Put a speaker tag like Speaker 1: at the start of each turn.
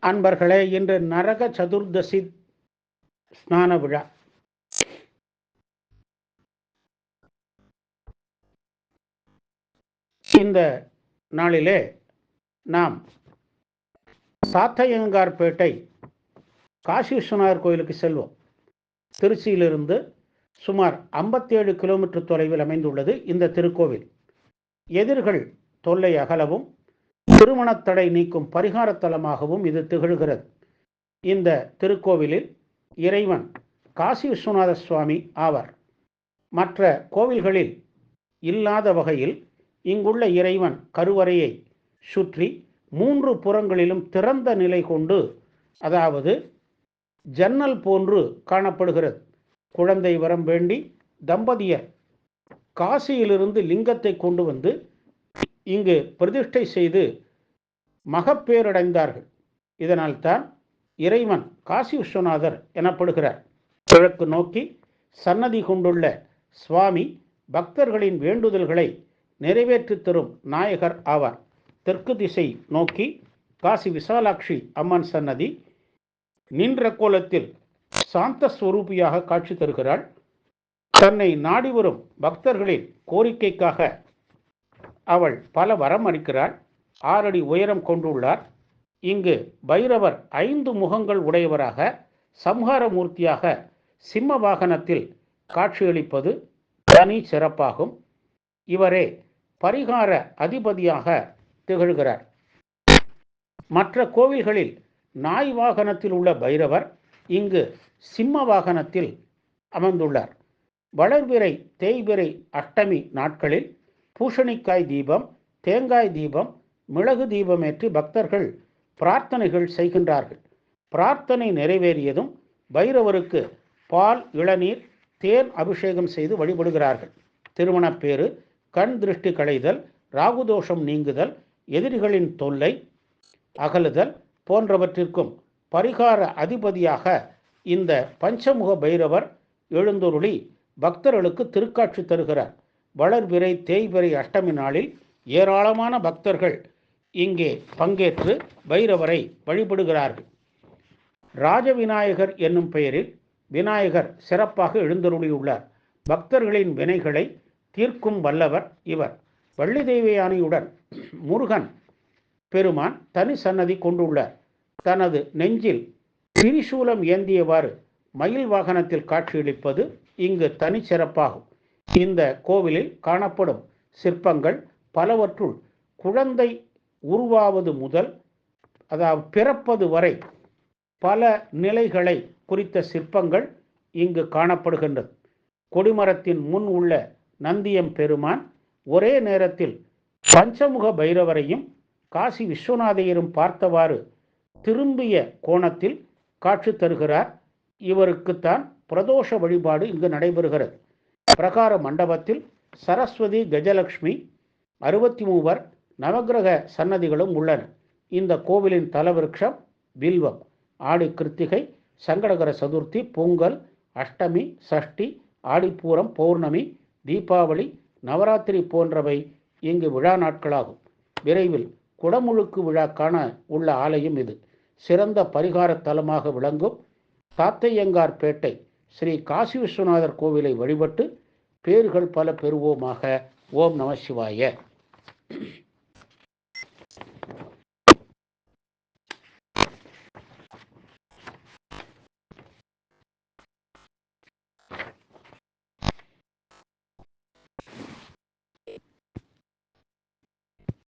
Speaker 1: அன்பர்களே, இன்று நரக சதுர்தசி ஸ்நான விழா. இந்த நாளிலே நாம் சாத்தையங்கார்பேட்டை காசி விஸ்வநாதர் கோயிலுக்கு செல்வோம். திருச்சியிலிருந்து சுமார் 57 கிலோமீட்டர் தொலைவில் அமைந்துள்ளது இந்த திருக்கோவில். எதிர்கள் தொல்லை அகலவும் திருமணத்தடை நீக்கும் பரிகார தலமாகவும் இது திகழ்கிறது. இந்த திருக்கோவிலில் இறைவன் காசி விஸ்வநாத சுவாமி ஆவார். மற்ற கோவில்களில் இல்லாத வகையில் இங்குள்ள இறைவன் கருவறையை சுற்றி 3 புறங்களிலும் திறந்த நிலை கொண்டு, அதாவது ஜன்னல் போன்று காணப்படுகிறது. குழந்தை வரம் வேண்டி தம்பதியர் காசியிலிருந்து லிங்கத்தை கொண்டு வந்து இங்கு பிரதிஷ்டை செய்து மகப்பேரடைந்தார்கள். இதனால் தான் இறைவன் காசி விஸ்வநாதர் எனப்படுகிறார். கிழக்கு நோக்கி சன்னதி கொண்டுள்ள சுவாமி பக்தர்களின் வேண்டுதல்களை நிறைவேற்றி தரும் நாயகர் ஆவார். தெற்கு திசை நோக்கி காசி விசாலாட்சி அம்மன் சன்னதி நின்ற கோலத்தில் சாந்த ஸ்வரூபியாக காட்சி தருகிறாள். தன்னை நாடி வரும் பக்தர்களின் கோரிக்கைக்காக அவள் பல வரம் அளிக்கிறாள். 6 அடி உயரம் கொண்டுள்ளார். இங்கு பைரவர் 5 முகங்கள் உடையவராக சம்ஹார மூர்த்தியாக சிம்ம வாகனத்தில் காட்சியளிப்பது தனி சிறப்பாகும். இவரே பரிகார அதிபதியாக திகழ்கிறார். மற்ற கோவில்களில் நாய் வாகனத்தில் உள்ள பைரவர் இங்கு சிம்ம வாகனத்தில் அமர்ந்துள்ளார். வளர்பிறை தேய்பிறை அஷ்டமி நாட்களில் பூசணிக்காய் தீபம், தேங்காய் தீபம், மிளகு தீபம் ஏற்றி பக்தர்கள் பிரார்த்தனைகள் செய்கின்றார்கள். பிரார்த்தனை நிறைவேறியதும் பைரவருக்கு பால், இளநீர், தேன் அபிஷேகம் செய்து வழிபடுகிறார்கள். திருமணப்பேறு, கண் திருஷ்டி களைதல், ராகுதோஷம் நீங்குதல், எதிரிகளின் தொல்லை அகலுதல் போன்றவற்றிற்கும் பரிகார அதிபதியாக இந்த பஞ்சமுக பைரவர் எழுந்தருளி பக்தர்களுக்கு திருக்காட்சி தருகிறார். வளர்பிறை தேய்பிறை அஷ்டமி நாளில் ஏராளமான பக்தர்கள் இங்கே பங்கேற்று பைரவரை வழிபடுகிறார்கள். ராஜவிநாயகர் என்னும் பெயரில் விநாயகர் சிறப்பாக எழுந்தருளியுள்ளார். பக்தர்களின் வினைகளை தீர்க்கும் வல்லவர் இவர். வள்ளி தெய்வ யானையுடன் முருகன் பெருமான் தனி சன்னதி கொண்டுள்ளார். தனது நெஞ்சில் திரிசூலம் ஏந்தியவாறு மயில் வாகனத்தில் காட்சியளிப்பது இங்கு தனி சிறப்பாகும். இந்த கோவிலில் காணப்படும் சிற்பங்கள் பலவற்றுள் குழந்தை உருவாவது முதல், அதாவது பிறப்பது வரை பல நிலைகளை குறித்த சிற்பங்கள் இங்கு காணப்படுகின்றது. கொடிமரத்தின் முன் உள்ள நந்தியம் பெருமான் ஒரே நேரத்தில் பஞ்சமுக பைரவரையும் காசி விஸ்வநாதையரும் பார்த்தவாறு திரும்பிய கோணத்தில் காட்சி தருகிறார். இவருக்குத்தான் பிரதோஷ வழிபாடு இங்கு நடைபெறுகிறது. பிரகார மண்டபத்தில் சரஸ்வதி, கஜலட்சுமி, 63 நவகிரக சன்னதிகளும் உள்ளன. இந்த கோவிலின் தலவிருட்சம் வில்வம். ஆடி கிருத்திகை, சங்கடகர சதுர்த்தி, பொங்கல், அஷ்டமி, சஷ்டி, ஆடிப்பூரம், பௌர்ணமி, தீபாவளி, நவராத்திரி போன்றவை இங்கு விழா நாட்களாகும். விரைவில் குடமுழுக்கு விழா காண உள்ள ஆலயம் இது. சிறந்த பரிகார தலமாக விளங்கும் சாத்தையங்கார்பேட்டை ஸ்ரீ காசி விஸ்வநாதர் கோவிலை வழிபட்டு பேறுகள் பல பெறுவோமாக. ஓம் நம சிவாய.